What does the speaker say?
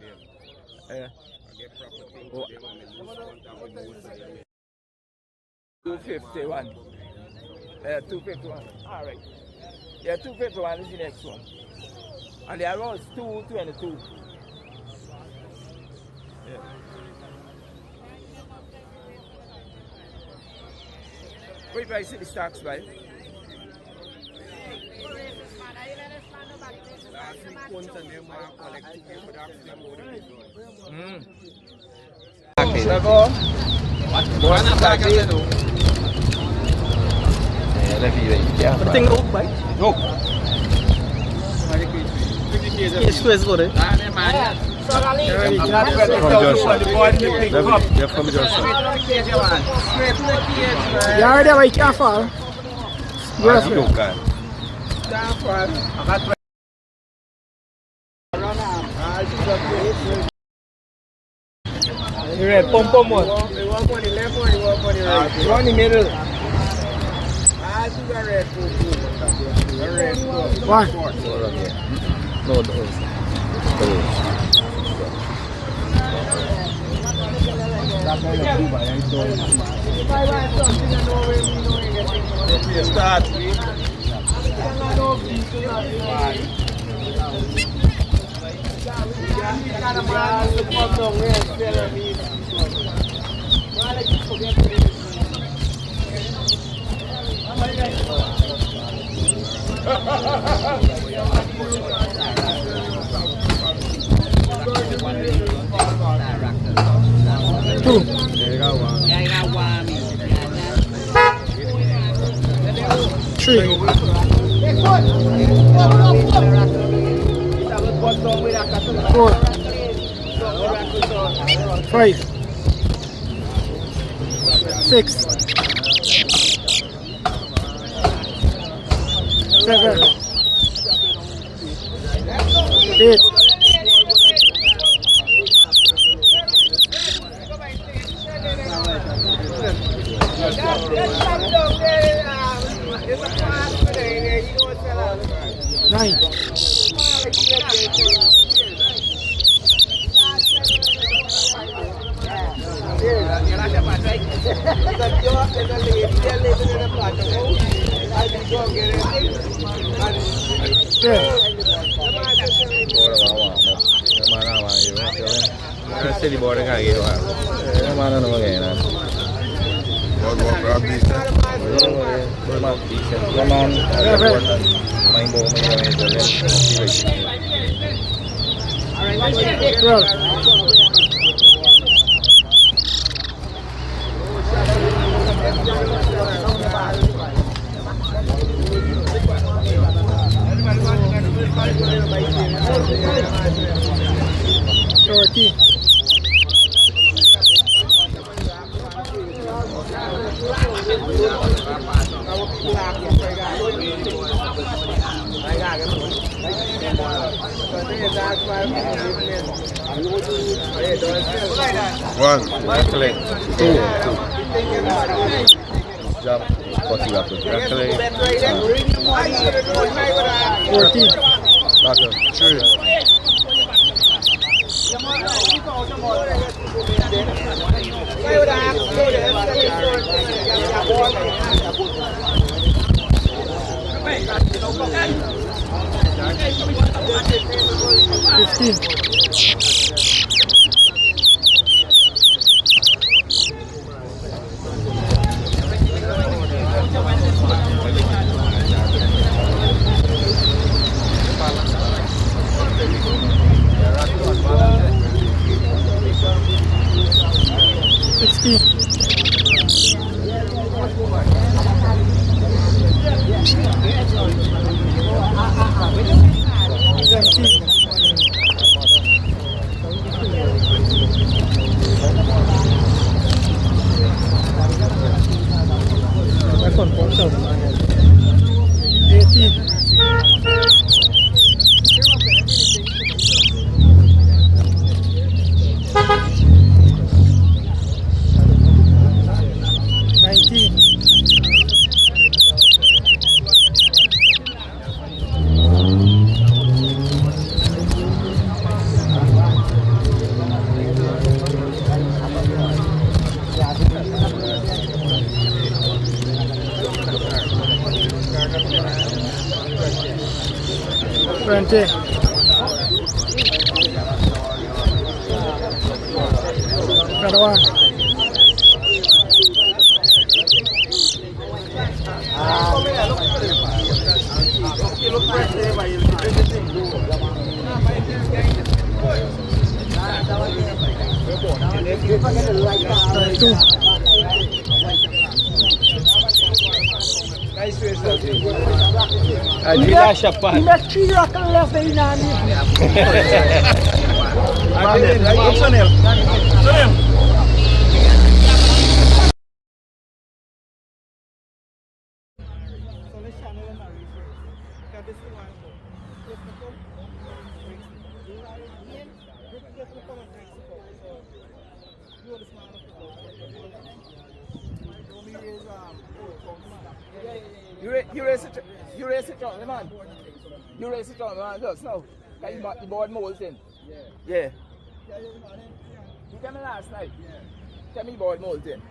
Yeah. 251. 251. All right. Yeah, 251 is the next one. And the other one is 222. Yeah. What price the stocks by? TREVOR. Penting look baik. Look. Squares gore. Ya ada baik apa? Yes. Here, pom one. You want on the left one, you want on the right. You want in the middle. The red one. No, those. Start. Two. Three. 4. 5. 6. 7. 8. 9. 10. Di bawah dengan gitu kan. Mana nama kayaknya. Bawa bisa. Mati. Zaman main bola main jalan. 12. 14. 1. Calculate. 2. Jump. 40 up. Calculate. 14. Back up. 3. 15. 16. 18. 20. Got one. You raise it on, man. You raise it on, man. Just now. Can you the board molting? Yeah. You came in last night? Yeah. Tell me board molting.